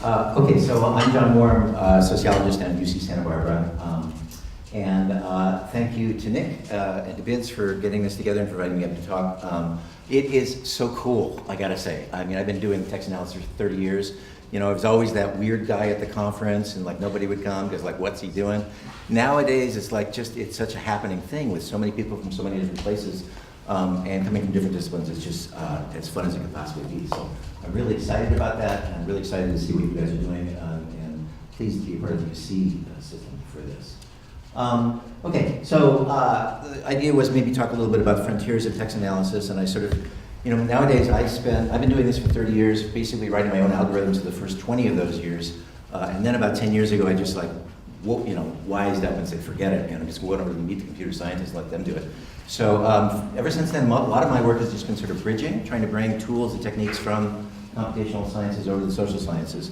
Okay, so I'm John Mohr, I'm a sociologist at UC Santa Barbara. Thank you to Nick and to Bids for getting this together and for inviting me up to talk. It is so cool, I gotta say. I mean, I've been doing text analysis for 30 years. You know, I was always that weird guy at the conference and like nobody would come because like, what's he doing? Nowadays, it's like just, it's such a happening thing with so many people from so many different places and coming from different disciplines. It's just as fun as it could possibly be. So I'm really excited about that, and I'm really excited to see what you guys are doing and pleased to be a part of the UC system for this. Okay, so the idea was maybe talk a little bit about frontiers of text analysis, and I sort of, you know, nowadays I've been doing this for 30 years, basically writing my own algorithms for the first 20 of those years, and then about 10 years ago I just like, you know, wised up and said, forget it, and I'm just going over to meet the computer scientists and let them do it. So ever since then, a lot of my work has just been sort of bridging, trying to bring tools and techniques from computational sciences over to the social sciences.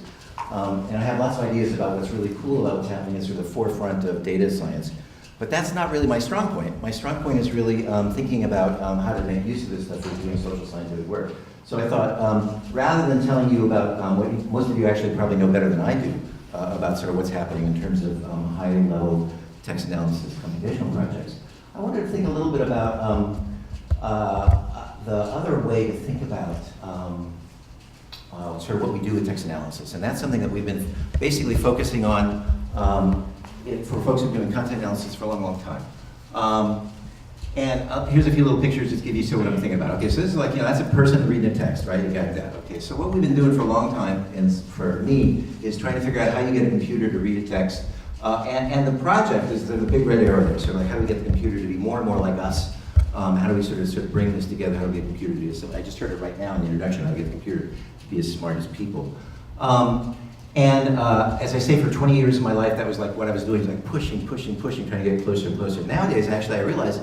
And I have lots of ideas about what's really cool about what's happening at sort of the forefront of data science. But that's not really my strong point. My strong point is really thinking about how to make use of this stuff for doing social scientific work. So I thought, rather than telling you about what most of you actually probably know better than I do, about sort of what's happening in terms of high-level text analysis computational projects, I wanted to think a little bit about the other way to think about sort of what we do with text analysis. And that's something that we've been basically focusing on for folks who've been doing content analysis for a long, long time. Here's a few little pictures just to give you what I'm thinking about. Okay, so this is like, you know, that's a person reading a text, right? You got that. Okay, so what we've been doing for a long time, and for me, is trying to figure out how you get a computer to read a text. And the project is the big red arrow there. So like, how do we get the computer to be more and more like us? How do we sort of bring this together? How do we get the computer to do this? So I just heard it right now in the introduction, how to get the computer to be as smart as people. As I say, for 20 years of my life, that was like what I was doing, like pushing, trying to get closer and closer. Nowadays, actually, I realize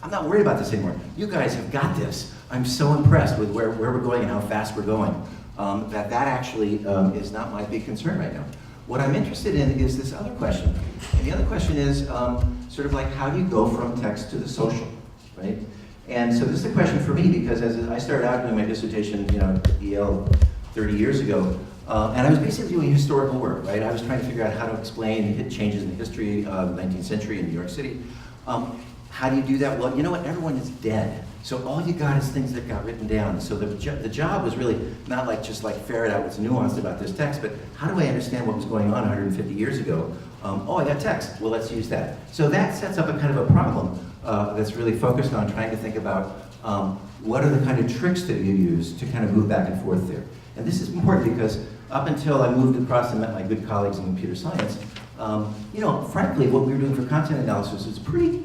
I'm not worried about this anymore. You guys have got this. I'm so impressed with where we're going and how fast we're going, that actually is not my big concern right now. What I'm interested in is this other question. And the other question is sort of like, how do you go from text to the social, right? And so this is a question for me because as I started out doing my dissertation, you know, at Yale 30 years ago, and I was basically doing historical work, right? I was trying to figure out how to explain changes in the history of the 19th century in New York City. How do you do that? Well, you know what? Everyone is dead. So all you got is things that got written down. So the job was really not like just like ferret out what's nuanced about this text, but how do I understand what was going on 150 years ago? Oh, I got text. Well, let's use that. So that sets up a kind of a problem that's really focused on trying to think about what are the kind of tricks that you use to kind of move back and forth there. And this is important because up until I moved across and met my good colleagues in computer science, you know, frankly, what we were doing for content analysis is pretty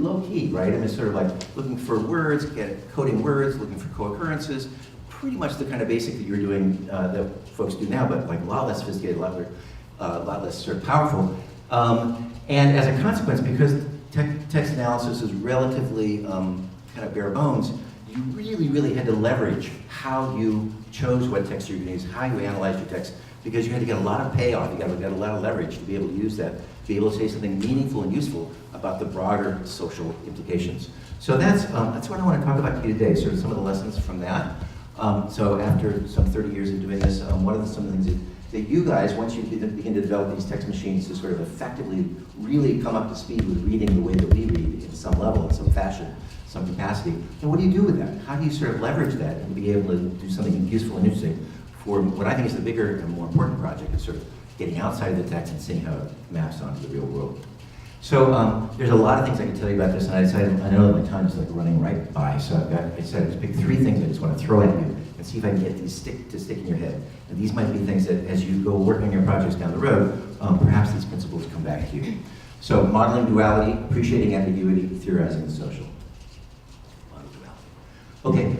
low key, right? I mean, sort of like looking for words, coding words, looking for co-occurrences, pretty much the kind of basic that you're doing that folks do now, but like a lot less sophisticated, a lot less sort of powerful. And as a consequence, because text analysis is relatively kind of bare bones, you really had to leverage how you chose what text you're going to use, how you analyzed your text, because you had to get a lot of payoff, you got to get a lot of leverage to be able to use that, to be able to say something meaningful and useful about the broader social implications. So that's what I want to talk about to you today, sort of some of the lessons from that. So after some 30 years of doing this, some of the things that you guys, once you begin to develop these text machines to sort of effectively really come up to speed with reading the way that we read in some level, in some fashion, some capacity, then what do you do with that? How do you sort of leverage that and be able to do something useful and interesting for what I think is the bigger and more important project of sort of getting outside of the text and seeing how it maps onto the real world. So there's a lot of things I can tell you about this, and I decided, I know that my time is like running right by, so I decided to pick 3 things I just want to throw at you and see if I can get these to stick in your head. And these might be things that as you go working on your projects down the road, perhaps these principles come back to you. So modeling duality, appreciating ambiguity, theorizing the social. Okay,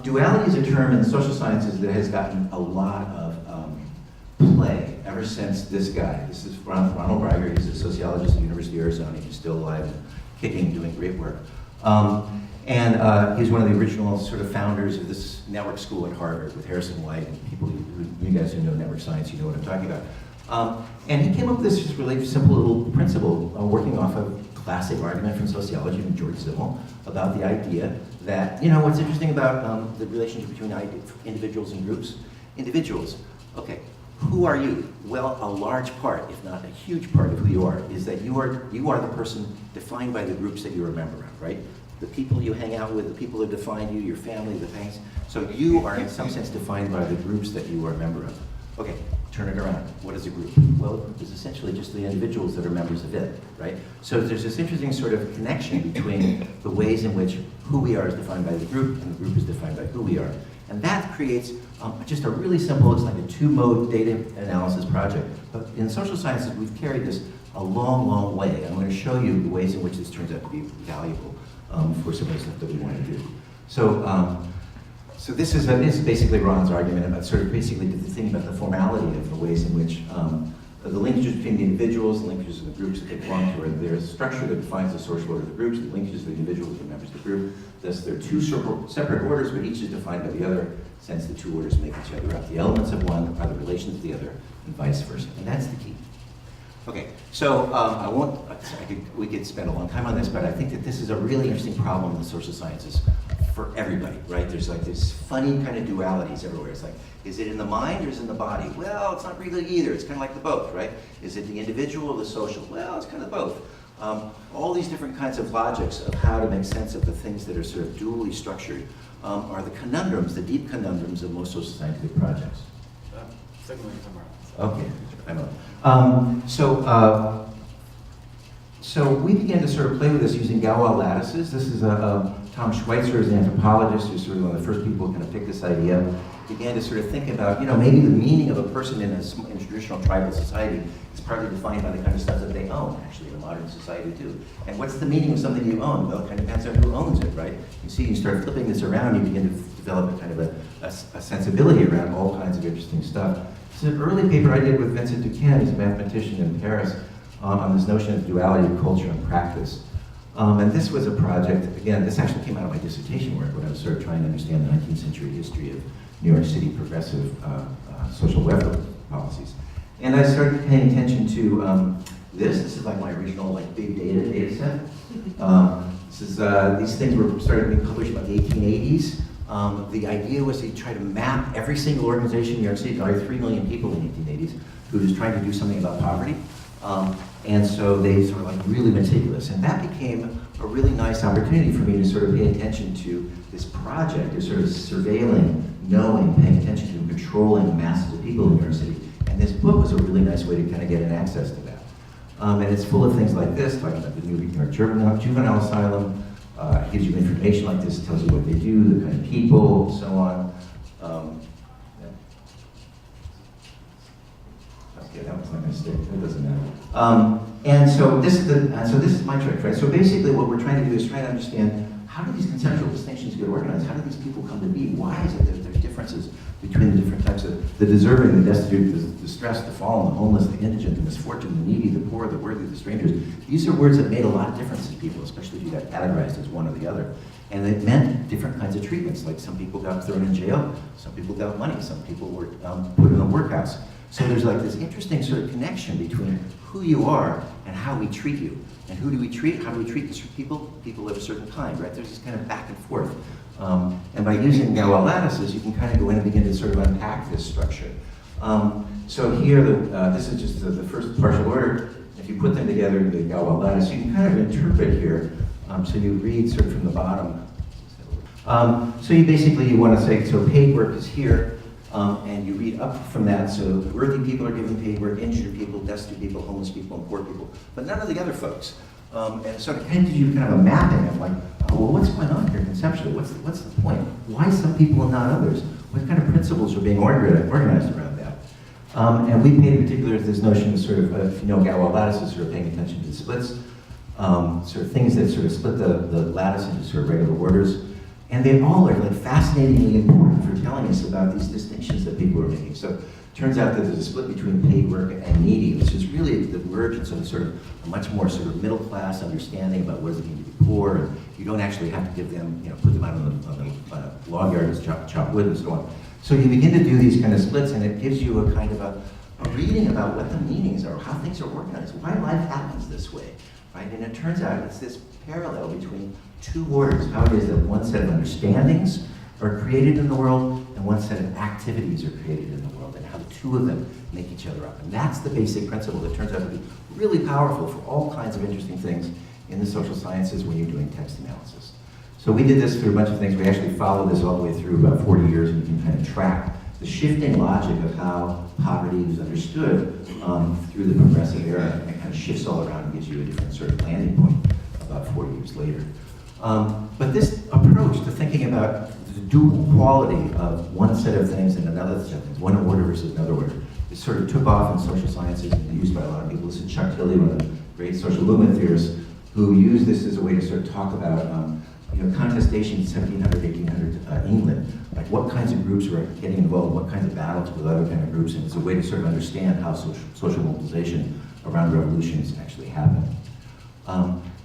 duality is a term in social sciences that has gotten a lot of play ever since this guy. This is Ronald Breiger. He's a sociologist at the University of Arizona. He's still alive and kicking, doing great work. He's one of the original sort of founders of this network school at Harvard with Harrison White and people you guys who know network science, you know what I'm talking about. And he came up with this just really simple little principle working off of classic argument from sociology from George Simmel about the idea that, you know, what's interesting about the relationship between individuals and groups? Individuals, okay, who are you? Well, a large part, if not a huge part of who you are, is that you are the person defined by the groups that you're a member of, right? The people you hang out with, the people that define you, your family, the things. So you are in some sense defined by the groups that you are a member of. Okay, turn it around. What is a group? Well, a group is essentially just the individuals that are members of it, right? So there's this interesting sort of connection between the ways in which who we are is defined by the group and the group is defined by who we are. And that creates just a really simple, it's like a two-mode data analysis project. But in social sciences, we've carried this a long, long way. I'm going to show you the ways in which this turns out to be valuable for some of the stuff that we want to do. So this is basically Ron's argument about sort of basically the thing about the formality of the ways in which the linkages between the individuals, the linkages of the groups that they belong to, or there's a structure that defines the social order of the groups, the linkages of the individuals and members of the group. Thus, they're two separate orders, but each is defined by the other, since the two orders make each other up. The elements of one are the relations of the other, and vice versa. And that's the key. Okay, so we could spend a long time on this, but I think that this is a really interesting problem in the social sciences for everybody, right? There's like this funny kind of dualities everywhere. It's like, is it in the mind or is it in the body? Well, it's not really either. It's kind of like the both, right? Is it the individual or the social? Well, it's kind of both. All these different kinds of logics of how to make sense of the things that are sort of dually structured are the conundrums, the deep conundrums of most social scientific projects. Signaling tomorrow. Okay, I know. So we began to sort of play with this using Galois lattices. This is Tom Schweitzer is an anthropologist who's sort of one of the first people who kind of picked this idea. Began to sort of think about, maybe the meaning of a person in a traditional tribal society is partly defined by the kind of stuff that they own, actually, in a modern society too. And what's the meaning of something you own? Well, it kind of depends on who owns it, right? You see, you start flipping this around, you begin to develop a kind of a sensibility around all kinds of interesting stuff. This is an early paper I did with Vincent Duquesne, he's a mathematician in Paris, on this notion of duality of culture and practice. And this was a project, again, this actually came out of my dissertation work when I was sort of trying to understand the 19th century history of New York City progressive social welfare policies. And I started paying attention to this. This is like my original big data set. These things started being published about the 1880s. The idea was to try to map every single organization in New York City. There are 3 million people in the 1880s who was trying to do something about poverty. And so they sort of really meticulous. And that became a really nice opportunity for me to sort of pay attention to this project of sort of surveilling, knowing, paying attention to, and controlling masses of people in New York City. And this book was a really nice way to kind of get an access to that. And it's full of things like this, talking about the New York Juvenile Asylum. It gives you information like this, it tells you what they do, the kind of people, so on. Okay, that was not going to stick. It doesn't matter. And so this is my trick, right? So basically, what we're trying to do is try to understand how do these conceptual distinctions get organized? How do these people come to be? Why is it that there's differences between the different types of the deserving, the destitute, the distressed, the fallen, the homeless, the indigent, the misfortunate, the needy, the poor, the worthy, the strangers? These are words that made a lot of difference to people, especially if you got categorized as one or the other. And it meant different kinds of treatments. Like some people got thrown in jail, some people got money, some people were put in a workhouse. So there's like this interesting sort of connection between who you are and how we treat you. And who do we treat? How do we treat these people? People of a certain kind, right? There's this kind of back and forth. And by using Galois lattices, you can kind of go in and begin to sort of unpack this structure. So here, this is just the first partial order. If you put them together in the Galois lattice, you can kind of interpret here. So you read sort of from the bottom. So you want to say, so paid work is here. And you read up from that, so worthy people are given paid work, injured people, destitute people, homeless people, and poor people, but none of the other folks. And so it kind of gives you kind of a mapping of well, what's going on here conceptually? What's the point? Why some people and not others? What kind of principles are being organized around that? And we paid particular to this notion of sort of, if you know Galois lattices, sort of paying attention to the splits, sort of things that sort of split the lattice into sort of regular orders. And they all are fascinatingly important for telling us about these distinctions that people are making. So it turns out that there's a split between paid work and needy, which is really the emergence of sort of a much more sort of middle class understanding about what does it mean to be poor. And you don't actually have to give them, put them out on the log yard and chop wood and so on. So you begin to do these kind of splits, and it gives you a kind of a reading about what the meanings are, how things are organized, why life happens this way, right? And it turns out it's this parallel between two orders, how it is that one set of understandings are created in the world and one set of activities are created in the world, and how the two of them make each other up. And that's the basic principle that turns out to be really powerful for all kinds of interesting things in the social sciences when you're doing text analysis. So we did this through a bunch of things. We actually followed this all the way through about 40 years, and you can kind of track the shifting logic of how poverty was understood through the progressive era, and it kind of shifts all around and gives you a different sort of landing point about 40 years later. But this approach to thinking about the dual quality of one set of things and another set of things, one order versus another order, it sort of took off in social sciences and used by a lot of people. This is Chuck Tilley, one of the great social movement theorists, who used this as a way to sort of talk about contestation in 1700, 1800 England, like what kinds of groups were getting involved, what kinds of battles with other kind of groups, and it's a way to sort of understand how social mobilization around revolutions actually happened.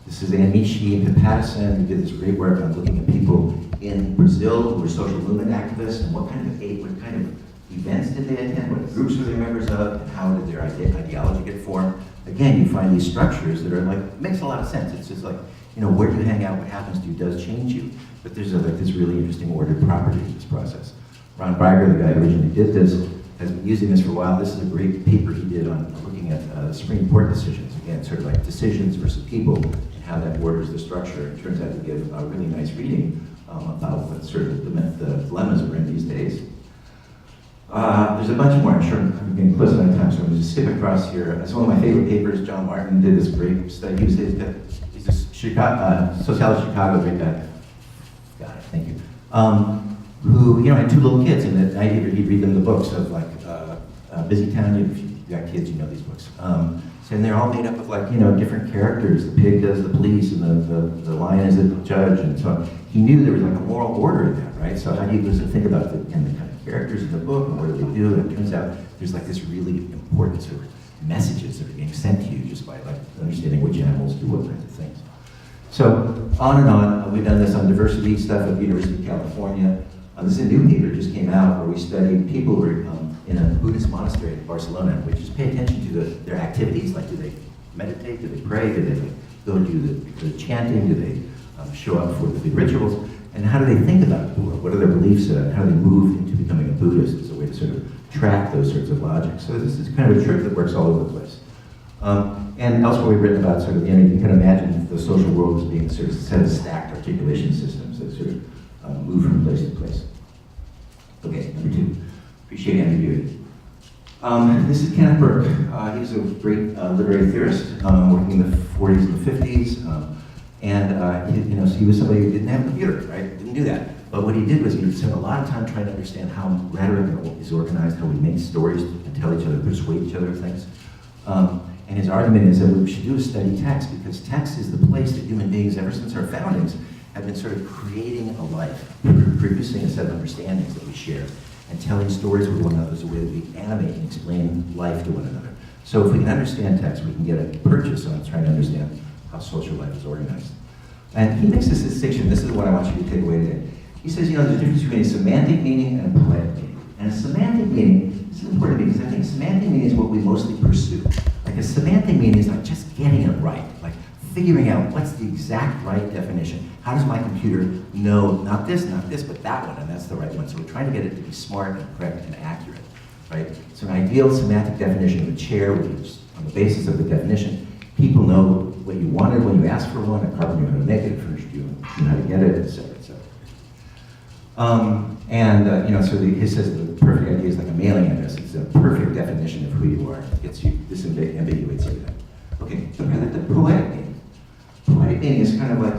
This is Amici and Patterson, who did this great work on looking at people in Brazil who were social movement activists, and what kind of events did they attend, what groups were they members of, and how did their ideology get formed. Again, you find these structures that are like, makes a lot of sense. It's just like, where you hang out, what happens to you does change you. But there's like this really interesting ordered property to this process. Ron Breiger, the guy who originally did this, has been using this for a while. This is a great paper he did on looking at Supreme Court decisions. Again, sort of like decisions versus people and how that orders the structure. It turns out to give a really nice reading about what sort of the dilemmas we're in these days. There's a bunch more. I'm sure I'm getting close on time, so I'm going to just skip across here. It's one of my favorite papers. John Martin did this great study. He's a sociologist of Chicago, great guy. Got it, thank you. Who, had two little kids, and at night he'd read them the books of like Busy Town. If you've got kids, you know these books. And they're all made up of like, different characters. The pig does the police, and the lion is the judge, and so on. He knew there was like a moral order in that, right? So how do you think about the kind of characters in the book, and what do they do? And it turns out there's like this really important sort of messages that are being sent to you just by like understanding which animals do what kinds of things. So on and on, we've done this on diversity stuff at the University of California. This is a new paper that just came out where we studied people who were in a Buddhist monastery in Barcelona, which is pay attention to their activities, like do they meditate, do they pray, do they go do the chanting, do they show up for the big rituals, and how do they think about the world? What are their beliefs, how do they move into becoming a Buddhist as a way to sort of track those sorts of logics. So this is kind of a trick that works all over the place. And elsewhere we've written about sort of, you can imagine the social world as being sort of a set of stacked articulation systems that sort of move from place to place. Okay, number 2, appreciate ambiguity. This is Kenneth Burke. He's a great literary theorist working in the 40s and 50s. So he was somebody who didn't have a computer, right? Didn't do that. But what he did was he spent a lot of time trying to understand how rhetoric is organized, how we make stories and tell each other, persuade each other of things. And his argument is that what we should do is study text, because text is the place that human beings, ever since our foundings, have been sort of creating a life, producing a set of understandings that we share, and telling stories with one another as a way that we animate and explain life to one another. So if we can understand text, we can get a purchase on trying to understand how social life is organized. And he makes this distinction. This is what I want you to take away today. He says, there's a difference between a semantic meaning and a poetic meaning. And a semantic meaning, this is important because I think semantic meaning is what we mostly pursue. Like a semantic meaning is like just getting it right, like figuring out what's the exact right definition. How does my computer know not this, but that one, and that's the right one. So we're trying to get it to be smart and correct and accurate, right? So an ideal semantic definition of a chair, which is on the basis of the definition, people know what you wanted when you asked for one, a carpenter knew how to make it, a furnisher knew how to get it, et cetera, et cetera. He says the perfect idea is like a mailing address. It's a perfect definition of who you are. It gets you, disambiguates everything. Okay, so the poetic meaning. Poetic meaning is kind of like,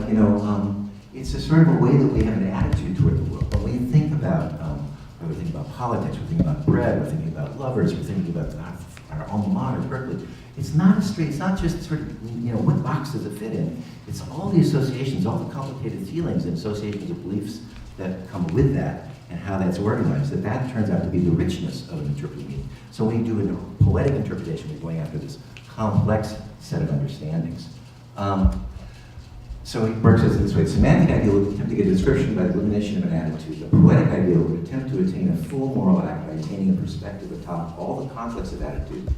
it's a sort of a way that we have an attitude toward the world. When we think about, we're thinking about politics, we're thinking about bread, we're thinking about lovers, we're thinking about our alma mater, Berkeley. It's not just sort of, what box does it fit in? It's all the associations, all the complicated feelings and associations of beliefs that come with that and how that's organized, that turns out to be the richness of an interpretive meaning. So when you do a poetic interpretation, we're going after this complex set of understandings. So Burke says it this way: semantic ideal would attempt to get a description by the elimination of an attitude. The poetic ideal would attempt to attain a full moral act by attaining a perspective atop all the conflicts of attitude.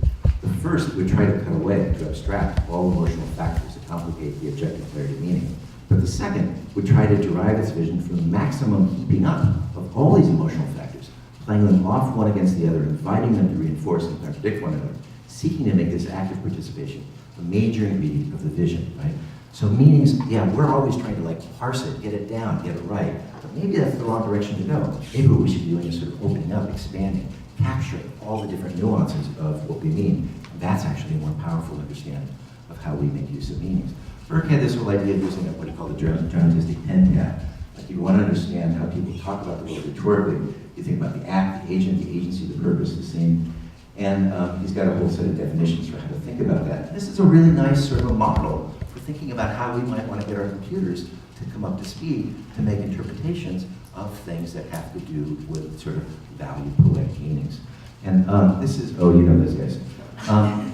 The first would try to cut away, to abstract all emotional factors that complicate the objective clarity of meaning. But the second would try to derive its vision from the maximum heaping up of all these emotional factors, playing them off one against the other, inviting them to reinforce and contradict one another, seeking to make this active participation a major ingredient of the vision, right? So meanings, yeah, we're always trying to like parse it, get it down, get it right, but maybe that's the wrong direction to go. Maybe what we should be doing is sort of opening up, expanding, capturing all the different nuances of what we mean. That's actually a more powerful understanding of how we make use of meanings. Burke had this whole idea of using what he called the dramatistic pentad. Like you want to understand how people talk about the world rhetorically. You think about the act, the agent, the agency, the purpose, the scene. And he's got a whole set of definitions for how to think about that. This is a really nice sort of a model for thinking about how we might want to get our computers to come up to speed to make interpretations of things that have to do with sort of valued poetic meanings. And this is, oh, you know this, guys.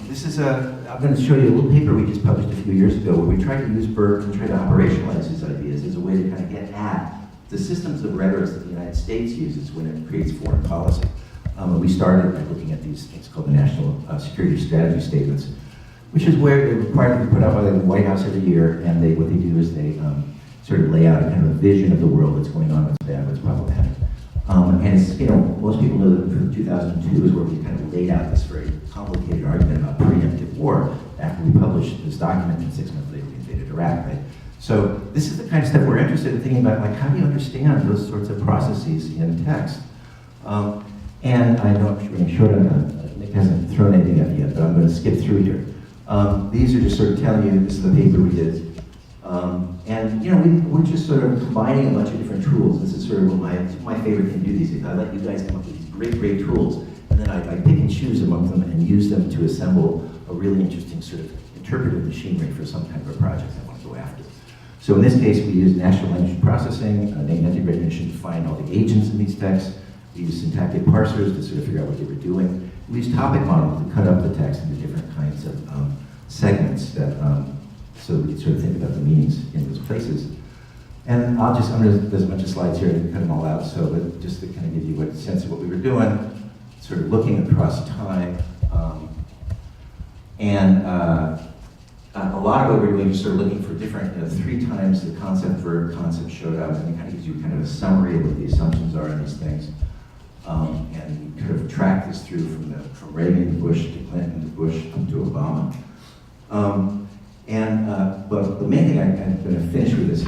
This is I'm going to show you a little paper we just published a few years ago where we tried to use Burke and try to operationalize his ideas as a way to kind of get at the systems of rhetoric that the United States uses when it creates foreign policy. We started by looking at these things called the National Security Strategy Statements, which is where they're required to be put out by the White House every year, and what they do is they sort of lay out a kind of a vision of the world that's going on, what's bad, what's problematic. And it's, you know, most people know that from 2002 is where we kind of laid out this very complicated argument about preemptive war after we published this document, and 6 months later we invaded Iraq, right? So this is the kind of stuff we're interested in thinking about, like how do you understand those sorts of processes in text? And I know I'm running short on time. Nick hasn't thrown anything at me yet, but I'm going to skip through here. These are just sort of telling you this is the paper we did. And you know, we're just sort of combining a bunch of different tools. This is sort of what my favorite thing to do these days. I let you guys come up with these great tools, and then I pick and choose among them and use them to assemble a really interesting sort of interpretive machinery for some kind of a project I want to go after. So in this case, we use natural language processing, name entity recognition to find all the agents in these texts. We use syntactic parsers to sort of figure out what they were doing. We use topic models to cut up the text into different kinds of segments that, so we can sort of think about the meanings in those places. And there's a bunch of slides here, I didn't cut them all out, so but just to kind of give you a sense of what we were doing, sort of looking across time. A lot of what we're doing is sort of looking for different, 3 times the concept, verb, concept showed up, and it kind of gives you kind of a summary of what the assumptions are in these things. And we kind of track this through from Reagan to Bush to Clinton to Bush to Obama. But the main thing I'm going to finish with is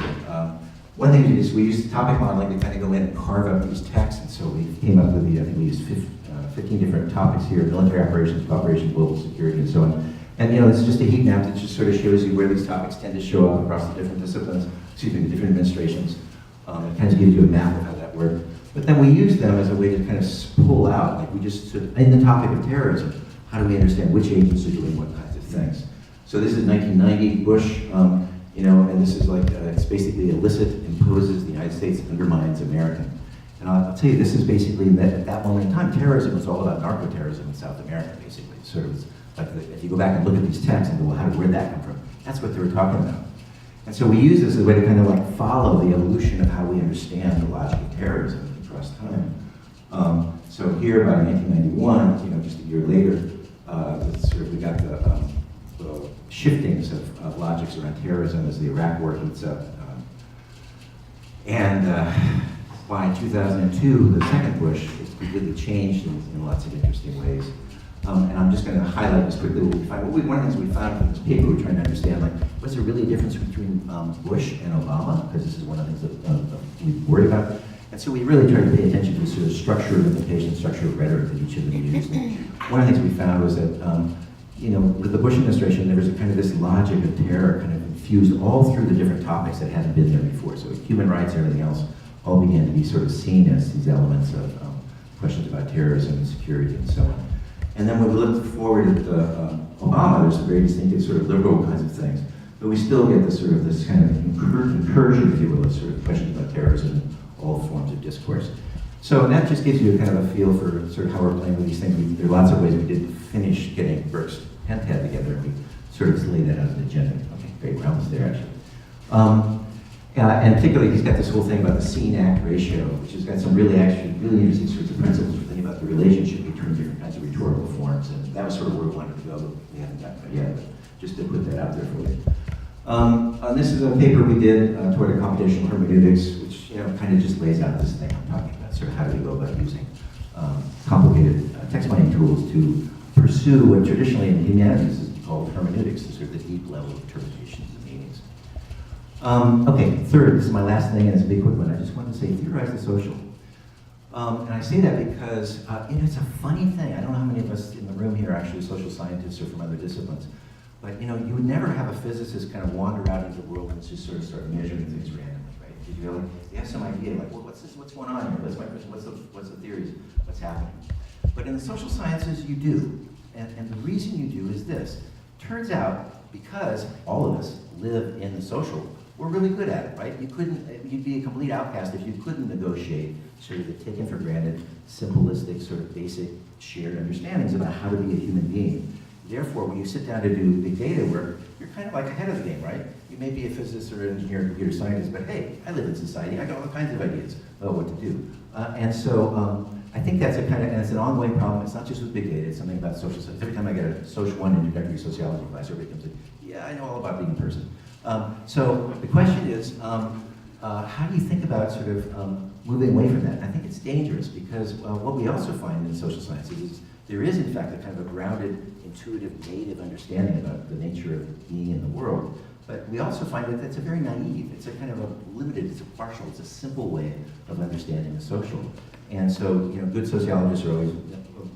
one thing we did is we used topic modeling to kind of go in and carve up these texts, and so we came up with I think we used 15 different topics here: military operations, cooperation, global security, and so on. And you know, it's just a heat map that just sort of shows you where these topics tend to show up across the different disciplines, the different administrations. It kind of gives you a map of how that worked. But then we use them as a way to kind of pull out, like we just sort of, in the topic of terrorism, how do we understand which agents are doing what kinds of things? So this is 1990, Bush, and this is like, it's basically illicit, imposes, the United States undermines American. And I'll tell you, this is basically, at that moment in time, terrorism was all about narco-terrorism in South America, basically. Sort of, like if you go back and look at these texts and go, well, where'd that come from? That's what they were talking about. And so we use this as a way to kind of like follow the evolution of how we understand the logic of terrorism across time. So here by 1991, just a year later, we got the shiftings of logics around terrorism as the Iraq War heats up. By 2002, the second Bush, it's completely changed in lots of interesting ways. And I'm just going to highlight this quickly what we find. One of the things we found from this paper, we're trying to understand, like, was there really a difference between Bush and Obama? Because this is one of the things that we worry about. And so we really tried to pay attention to the sort of structure of implication, structure of rhetoric that each of them used. And one of the things we found was that, with the Bush administration, there was a kind of this logic of terror kind of infused all through the different topics that hadn't been there before. So human rights and everything else all began to be sort of seen as these elements of questions about terrorism and security and so on. And then when we look forward at Obama, there's some very distinctive sort of liberal kinds of things. But we still get this kind of incursion, if you will, of sort of questions about terrorism and all forms of discourse. So that just gives you kind of a feel for sort of how we're playing with these things. There are lots of ways we didn't finish getting Burke's pentad together, and we sort of laid that out as an agenda. Okay, great, we're almost there actually. And particularly, he's got this whole thing about the scene-act ratio, which has got some really interesting sorts of principles for thinking about the relationship between different kinds of rhetorical forms, and that was sort of where we wanted to go, but we haven't gotten there yet, but just to put that out there for you. This is a paper we did toward a computational hermeneutics, which kind of just lays out this thing I'm talking about, sort of how do we go about using complicated text mining tools to pursue what traditionally in humanities is called hermeneutics, the sort of the deep level of interpretations of meanings. Okay, third, this is my last thing, and it's a big quick one. I just wanted to say, theorize the social. And I say that because it's a funny thing. I don't know how many of us in the room here are actually social scientists or from other disciplines, but you would never have a physicist kind of wander out into the world and just sort of start measuring things randomly, right? Because you have some idea, like, well, what's going on here? What's my question? What's the theories? What's happening? But in the social sciences, you do. And the reason you do is this. Turns out, because all of us live in the social, we're really good at it, right? You'd be a complete outcast if you couldn't negotiate sort of the taken for granted, simplistic, sort of basic shared understandings about how to be a human being. Therefore, when you sit down to do big data work, you're kind of like ahead of the game, right? You may be a physicist or an engineer or computer scientist, but hey, I live in society, I got all kinds of ideas about what to do. And so I think that's and it's an ongoing problem. It's not just with big data, it's something about social science. Every time I get a Social 1 introductory sociology class, everybody comes in, yeah, I know all about being a person. So the question is, how do you think about sort of moving away from that? And I think it's dangerous because what we also find in social sciences is there is in fact a kind of a grounded, intuitive, native understanding about the nature of being in the world. But we also find that that's a very naive, it's a kind of a limited, it's a partial, it's a simple way of understanding the social. And so, good sociologists are always,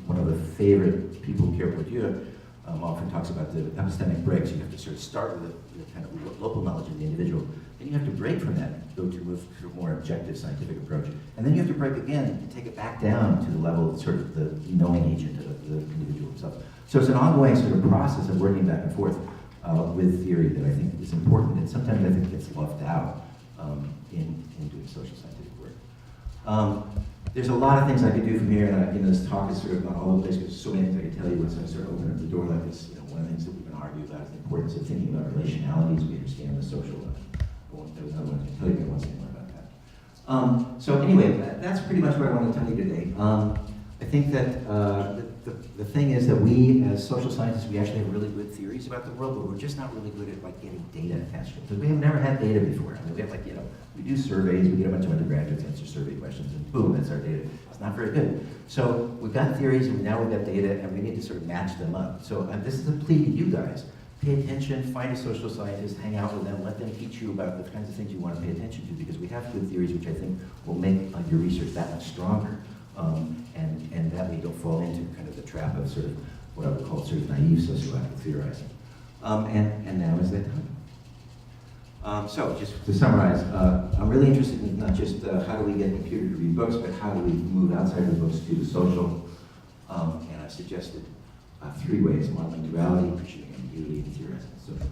one of the favorite people, Pierre Bourdieu, often talks about the epistemic breaks. You have to sort of start with a kind of local knowledge of the individual. Then you have to break from that and go to a more objective scientific approach. And then you have to break again and take it back down to the level of sort of the knowing agent of the individual himself. So it's an ongoing sort of process of working back and forth with theory that I think is important, and sometimes I think gets left out in doing social scientific work. There's a lot of things I could do from here, and this talk is sort of gone all over the place. There's so many things I could tell you once I sort of open up the door like this. One of the things that we've been arguing about is the importance of thinking about relationalities. We understand the social. There was another one I can tell you, but I won't say more about that. So anyway, that's pretty much what I want to tell you today. I think that the thing is that we, as social scientists, we actually have really good theories about the world, but we're just not really good at getting data attached to it. Because we have never had data before. I mean, we have we do surveys, we get a bunch of undergraduates answer survey questions, and boom, that's our data. It's not very good. So we've got theories, and now we've got data, and we need to sort of match them up. So this is a plea to you guys. Pay attention, find a social scientist, hang out with them, let them teach you about the kinds of things you want to pay attention to, because we have good theories which I think will make your research that much stronger. And that way you don't fall into kind of the trap of sort of what I would call sort of naive sociological theorizing. And now is that time. So just to summarize, I'm really interested in not just how do we get the computer to read books, but how do we move outside of the books to the social. And I suggested 3 ways: modeling duality, pursuing ambiguity, and theorizing the social.